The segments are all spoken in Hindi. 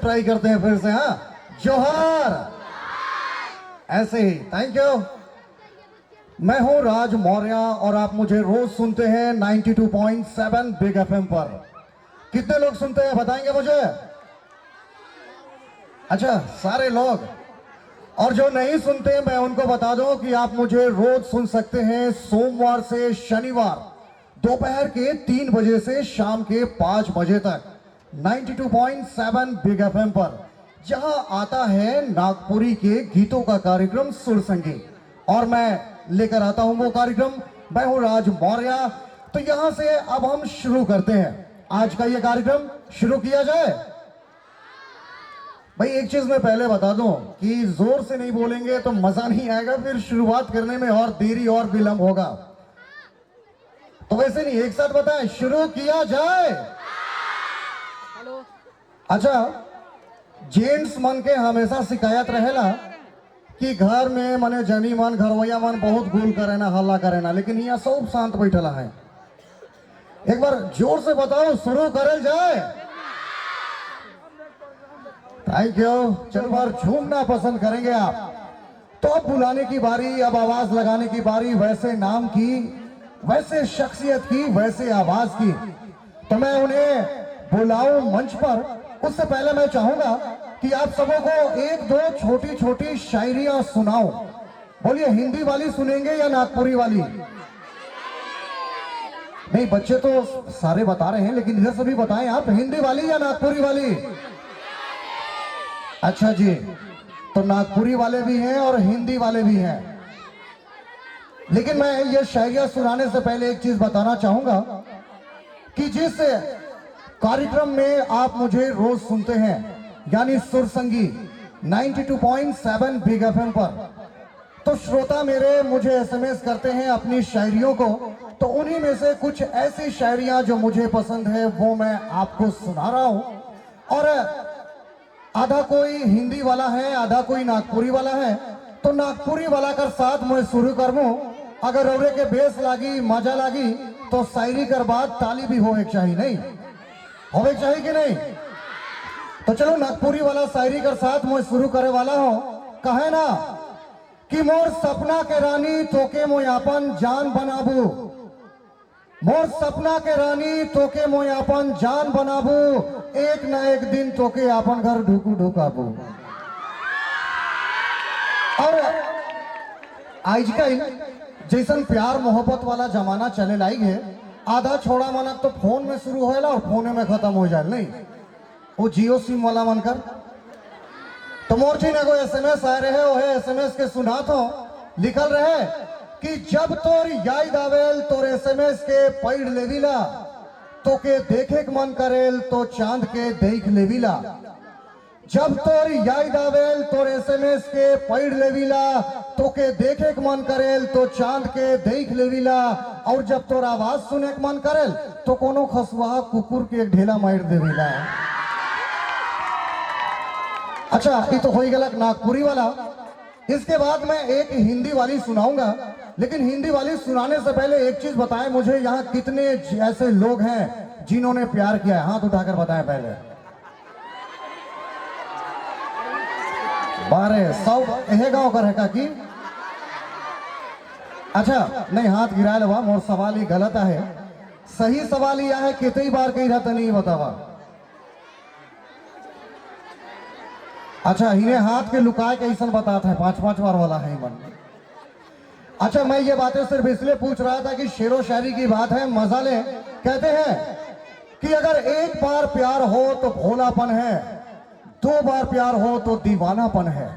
ट्राई करते हैं फिर से। हाँ, जोहार। ऐसे ही, थैंक यू। मैं हूं राज मौर्य और आप मुझे रोज सुनते हैं 92.7 बिग एफएम पर। कितने लोग सुनते हैं बताएंगे मुझे? अच्छा, सारे लोग। और जो नहीं सुनते मैं उनको बता दूं कि आप मुझे रोज सुन सकते हैं सोमवार से शनिवार दोपहर के 3 बजे से शाम के 5 बजे तक 92.7 बिग एफएम पर, जहां आता है नागपुरी के गीतों का कार्यक्रम सुर संगीत। और मैं लेकर आता हूं वो कार्यक्रम। मैं हूं राज मौर्य। तो यहां से अब हम शुरू करते हैं आज का ये कार्यक्रम। शुरू किया जाए। भाई एक चीज मैं पहले बता दूं कि जोर से नहीं बोलेंगे तो मजा नहीं आएगा, फिर शुरुआत करने में और देरी और विलंब होगा। तो वैसे नहीं, एक साथ बताएं, शुरू किया जाए। अच्छा, जेंट्स मन के हमेशा शिकायत रहेला कि घर में मने जनी मन घरवैया मन बहुत गुल करे ना, हल्ला करे ना, लेकिन यहाँ सब शांत बैठला है। एक बार जोर से बताओ, शुरू करल जाए। Thank you. चलो बार झूमना पसंद करेंगे आप तो अब बुलाने की बारी, अब आवाज लगाने की बारी, वैसे नाम की, वैसे शख्सियत की, वैसे आवाज की। तो मैं उन्हें बुलाऊं मंच पर। उससे पहले मैं चाहूंगा कि आप सबों को एक दो छोटी छोटी शायरियां सुनाऊं। बोलिए, हिंदी वाली सुनेंगे या नागपुरी वाली? नहीं, बच्चे तो सारे बता रहे हैं, लेकिन इधर से भी बताएं आप, हिंदी वाली या नागपुरी वाली? अच्छा जी, तो नागपुरी वाले भी हैं और हिंदी वाले भी हैं। लेकिन मैं ये शायरियां सुनाने से पहले एक चीज बताना चाहूंगा कि जिस कार्यक्रम में आप मुझे रोज सुनते हैं, यानी सुर संगीत 92.7 बिग एफएम पर, तो श्रोता मेरे मुझे एसएमएस करते हैं अपनी शायरियों को। तो उन्हीं में से कुछ ऐसी शायरियां जो मुझे पसंद है वो मैं आपको सुना रहा हूं। और आधा कोई हिंदी वाला है, आधा कोई नागपुरी वाला है। तो नागपुरी वाला कर साथ मैं शुरू करूं। अगर औरे के बेस लागी, मजा लागी, तो शायरी कर बाद ताली भी हो एक चाहिए, नहीं हो एक चाहिए कि नहीं? तो चलो नागपुरी वाला शायरी कर साथ मैं शुरू करे वाला हूं। कहे ना कि मोर सपना के रानी तोके मोयापन जान बनाबू, मोर सपना के रानी तोके मोयापन जान बनाबू, एक न एक दिन तोके आपन घर ढुकू ढुकाबू। और आजकल जैसन प्यार मोहब्बत वाला जमाना चले लाई है, आधा छोड़ा मनक तो फोन में शुरू होएला और फोने में खत्म हो जाए, नहीं वो जियो सिम वाला मनकर। तो मोर्ची ने कोई एसएमएस आ रहे हो है, एसएमएस के सुना तो लिखल रहे कि जब तोर याद आवेल तोर एसएमएस के पढ़ लेविला, तो के देखे के मन करेल तो चांद के देख लेविला। जब तोर याद आवेल तोर एसएमएस के पढ़ लेविला, तो के देखे के मन करेल तो चांद के देख लेविला। और जब तोर आवाज सुने के मन करेल तो कोनो खसुआ कुकुर के एक ढेला मार देविला। अच्छा, ये तो हो ही गलत नागपुरी वाला। इसके बाद मैं एक हिंदी वाली सुनाऊंगा, लेकिन हिंदी वाली सुनाने से पहले एक चीज बताएं मुझे, यहाँ कितने ऐसे लोग हैं जिन्होंने प्यार किया है? हाथ उठाकर बताएं पहले। 1200 यह गाँव का है कि? अच्छा नहीं, हाथ गिरा लवा, मोर सवाल ही गलत है। सही सवाल यह है कितनी बार कही रहता नहीं बतावा। अच्छा, इन्हें हाथ के लुकाए कैसे बताता है, 5-5 बार वाला है मन। अच्छा, मैं ये बातें सिर्फ इसलिए पूछ रहा था कि शेरो शायरी की बात है, मजा ले। कहते हैं कि अगर एक बार प्यार हो तो भोलापन है, 2 बार प्यार हो तो दीवानापन है।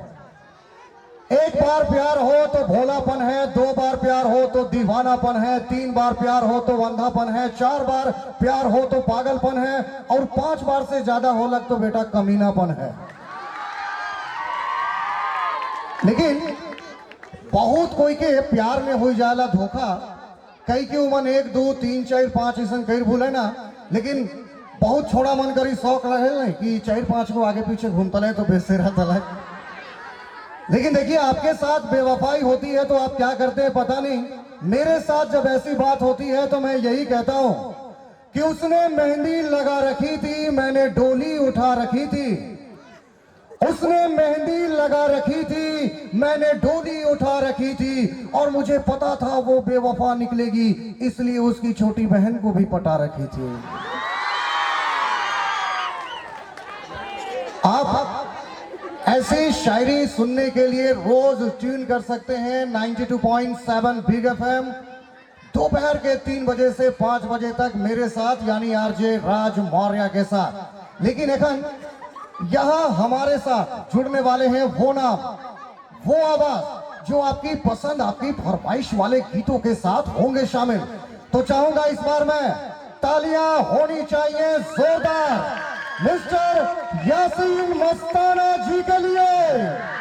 एक बार प्यार हो तो भोलापन है, 2 बार प्यार हो तो दीवानापन है, 3 बार प्यार हो तो अंधापन है, 4 बार प्यार हो तो पागलपन है, और 5 बार से ज्यादा हो लग तो बेटा कमीनापन है। लेकिन बहुत कोई के प्यार में हो जाला धोखा, कई के उमन 1 2 3 4 5 ऐसा कई भूले ना, लेकिन बहुत छोड़ा मन करी शौक रहे नहीं कि 4-5 को आगे पीछे घूमता रहे तो बेसेरा तला। लेकिन देखिए, आपके साथ बेवफाई होती है तो आप क्या करते हैं पता नहीं। मेरे साथ जब ऐसी बात होती है तो मैं यही कहता हूं कि उसने मेहंदी लगा रखी थी, मैंने डोली उठा रखी थी, उसने मेहंदी लगा रखी थी, मैंने डोली उठा रखी थी, और मुझे पता था वो बेवफा निकलेगी, इसलिए उसकी छोटी बहन को भी पटा रखी थी। आप ऐसी शायरी सुनने के लिए रोज ट्यून कर सकते हैं 92.7 बिग एफएम, दोपहर के 3 बजे से 5 बजे तक मेरे साथ यानी आरजे राज मौर्य के साथ। लेकिन एखन यहाँ हमारे साथ जुड़ने वाले हैं वो नाम, वो आवाज जो आपकी पसंद, आपकी फरमाइश वाले गीतों के साथ होंगे शामिल। तो चाहूंगा इस बार मैं तालियां होनी चाहिए जोरदार मिस्टर यासीन मस्ताना जी के लिए।